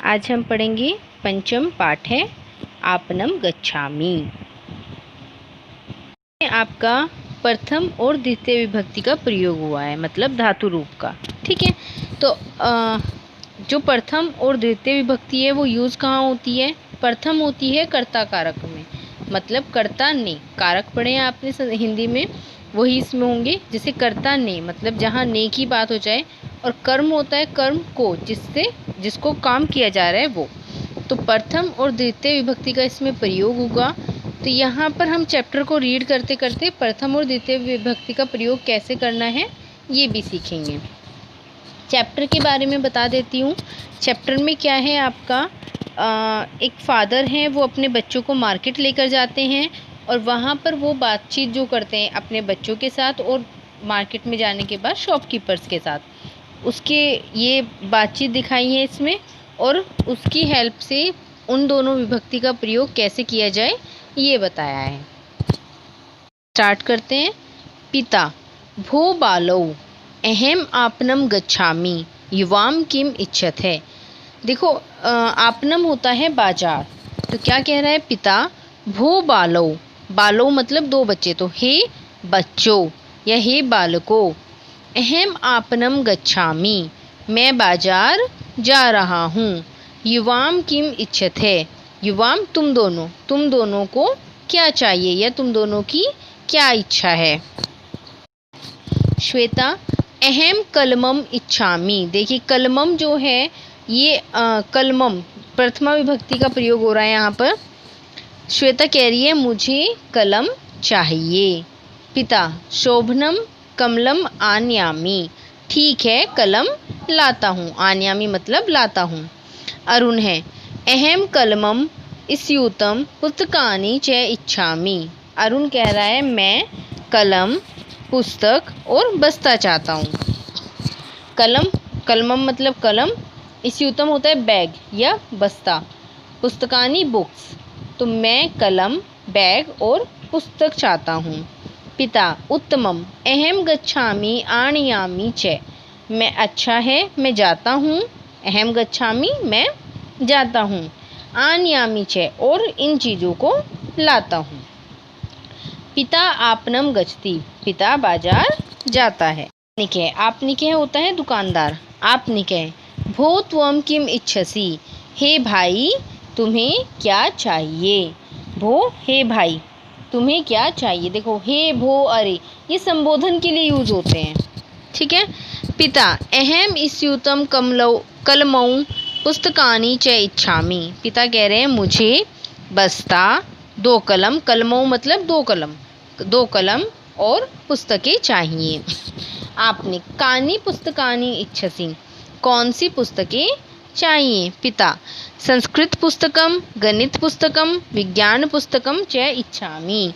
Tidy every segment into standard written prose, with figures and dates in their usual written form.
आज हम पढ़ेंगे पंचम पाठ है आपनम गच्छामि। आपका प्रथम और द्वितीय विभक्ति का प्रयोग हुआ है, मतलब धातु रूप का। ठीक है, तो जो प्रथम और द्वितीय विभक्ति है वो यूज़ कहाँ होती है? प्रथम होती है कर्ता कारक में, मतलब कर्ता ने। कारक पढ़े हैं आपने हिंदी में, वही इसमें होंगे। जैसे कर्ता ने मतलब जहाँ ने की बात हो जाए, और कर्म होता है कर्म को, जिसको काम किया जा रहा है वो। तो प्रथम और द्वितीय विभक्ति का इसमें प्रयोग होगा। तो यहाँ पर हम चैप्टर को रीड करते करते प्रथम और द्वितीय विभक्ति का प्रयोग कैसे करना है ये भी सीखेंगे। चैप्टर के बारे में बता देती हूँ। चैप्टर में क्या है आपका, एक फादर हैं, वो अपने बच्चों को मार्केट लेकर जाते हैं और वहाँ पर वो बातचीत जो करते हैं अपने बच्चों के साथ और मार्केट में जाने के बाद शॉपकीपर्स के साथ, उसके ये बातचीत दिखाई है इसमें, और उसकी हेल्प से उन दोनों विभक्ति का प्रयोग कैसे किया जाए ये बताया है। स्टार्ट करते हैं। पिता भो बालौ अहम आपनम गच्छामि युवाम किम इच्छत है। देखो आपनम होता है बाजार, तो क्या कह रहा है पिता भो बालौ, बालौ मतलब दो बच्चे, तो हे बच्चों या हे बालकों, अहम आपनम गच्छामि मैं बाजार जा रहा हूँ, युवाम किम इच्छत है, युवाम तुम दोनों को क्या चाहिए या तुम दोनों की क्या इच्छा है। श्वेता अहम कलमम इच्छामि। देखिए कलमम जो है ये कलमम प्रथमा विभक्ति का प्रयोग हो रहा है यहाँ पर। श्वेता कह रही है मुझे कलम चाहिए। पिता शोभनम कमलम आनयामी, ठीक है कलम लाता हूँ, आनयामी मतलब लाता हूँ। अरुण है अहम कलमम स्यूतम पुस्तकानि च इच्छामि। अरुण कह रहा है मैं कलम पुस्तक और बस्ता चाहता हूँ। कलमम मतलब कलम, स्यूतम होता है बैग या बस्ता, पुस्तकानि बुक्स, तो मैं कलम बैग और पुस्तक चाहता हूँ। पिता उत्तमम अहम गच्छामि आनयामि च, मैं अच्छा है मैं जाता हूँ, अहम गच्छामि मैं जाता हूँ, आनयामि च और इन चीज़ों को लाता हूँ। पिता आपनम गच्छति, पिता बाजार जाता है। निके, आप निके होता है दुकानदार, आप निके भो त्वम किम इच्छसि, हे भाई तुम्हें क्या चाहिए। भो हे भाई तुम्हें क्या चाहिए। देखो हे भो अरे ये संबोधन के लिए यूज होते हैं। ठीक है। पिता अहम स्यूतम कलमौ पुस्तकानि च इच्छामि, पिता कह रहे हैं मुझे बस्ता दो कलम, कलमौ मतलब दो कलम और पुस्तकें चाहिए। आपने कानी पुस्तकानि इच्छसि, कौन सी पुस्तकें चाहिए। पिता संस्कृत पुस्तकम गणित पुस्तकम विज्ञान पुस्तकम च इच्छामि,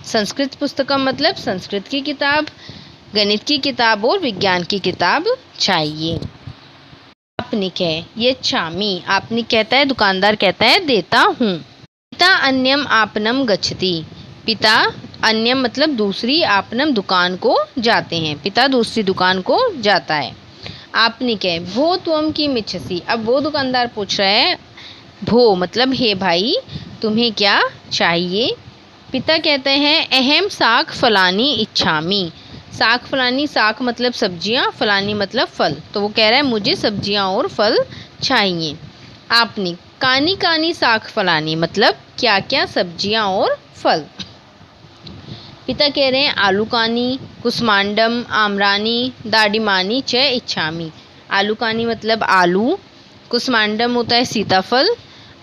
संस्कृत पुस्तकम मतलब संस्कृत की किताब, गणित की किताब और विज्ञान की किताब चाहिए। आपनिक है ये इच्छामि, आपनिक कहता है दुकानदार कहता है देता हूँ। पिता अन्यम आपनम गच्छति, पिता अन्यम मतलब दूसरी, आपनम दुकान को जाते हैं, पिता दूसरी दुकान को जाता है। आपनिक है भो त्वम किम इच्छसि, अब वो दुकानदार पूछ रहा है भो मतलब हे भाई तुम्हें क्या चाहिए। पिता कहते हैं अहम साक फलानी इच्छामि, साक फलानी, साक मतलब सब्जियां, फलानी मतलब फल, तो वो कह रहा है मुझे सब्जियां और फल चाहिए। आपने कानी कानी साक फलानी मतलब क्या क्या सब्जियां और फल। पिता कह रहे हैं आलू कानी कुष्मांडम आम्रानी दाडिमानी च इच्छामि, आलू कानी मतलब आलू, कुष्मांडम होता है सीताफल,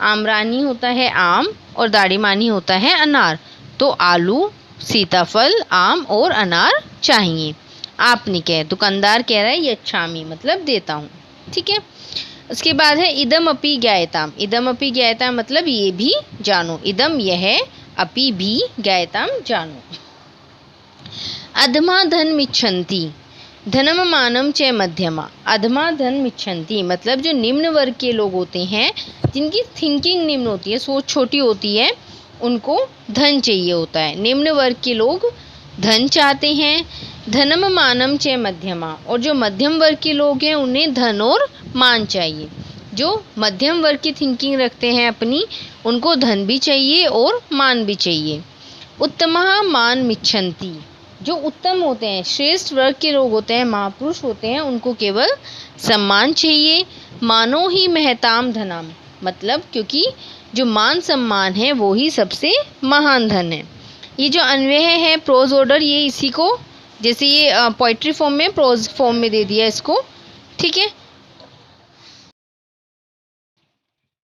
आम्रानी होता है आम और दाडिमानी होता है अनार, तो आलू सीताफल आम और अनार चाहिए। आपने कह दुकानदार कह रहा है यच्छामि मतलब देता हूँ। ठीक है। उसके बाद है इदम अपि ज्ञायताम, इदम अपि ज्ञायताम मतलब ये भी जानो, इदम यह, अपि भी, ज्ञायताम जानो। अधमा धन मिच्छन्ति धनम मानम च मध्यमा, अधमा धन मिच्छन्ति मतलब जो निम्न वर्ग के लोग होते हैं, जिनकी थिंकिंग निम्न होती है, सोच छोटी होती है, उनको धन चाहिए होता है। निम्न वर्ग के लोग धन चाहते हैं। धनम मानम च मध्यमा, और जो मध्यम वर्ग के लोग हैं उन्हें धन और मान चाहिए। जो मध्यम वर्ग की थिंकिंग रखते हैं अपनी, उनको धन भी चाहिए और मान भी चाहिए। उत्तमः मान मिच्छन्ति, जो उत्तम होते हैं, श्रेष्ठ वर्ग के लोग होते हैं, महापुरुष होते हैं, उनको केवल सम्मान चाहिए। मानो ही महताम धनम, मतलब क्योंकि जो मान सम्मान है वो ही सबसे महान धन है। ये जो अन्वय है प्रोज ऑर्डर, ये इसी को, जैसे ये पोइट्री फॉर्म में प्रोज फॉर्म में दे दिया इसको, ठीक है।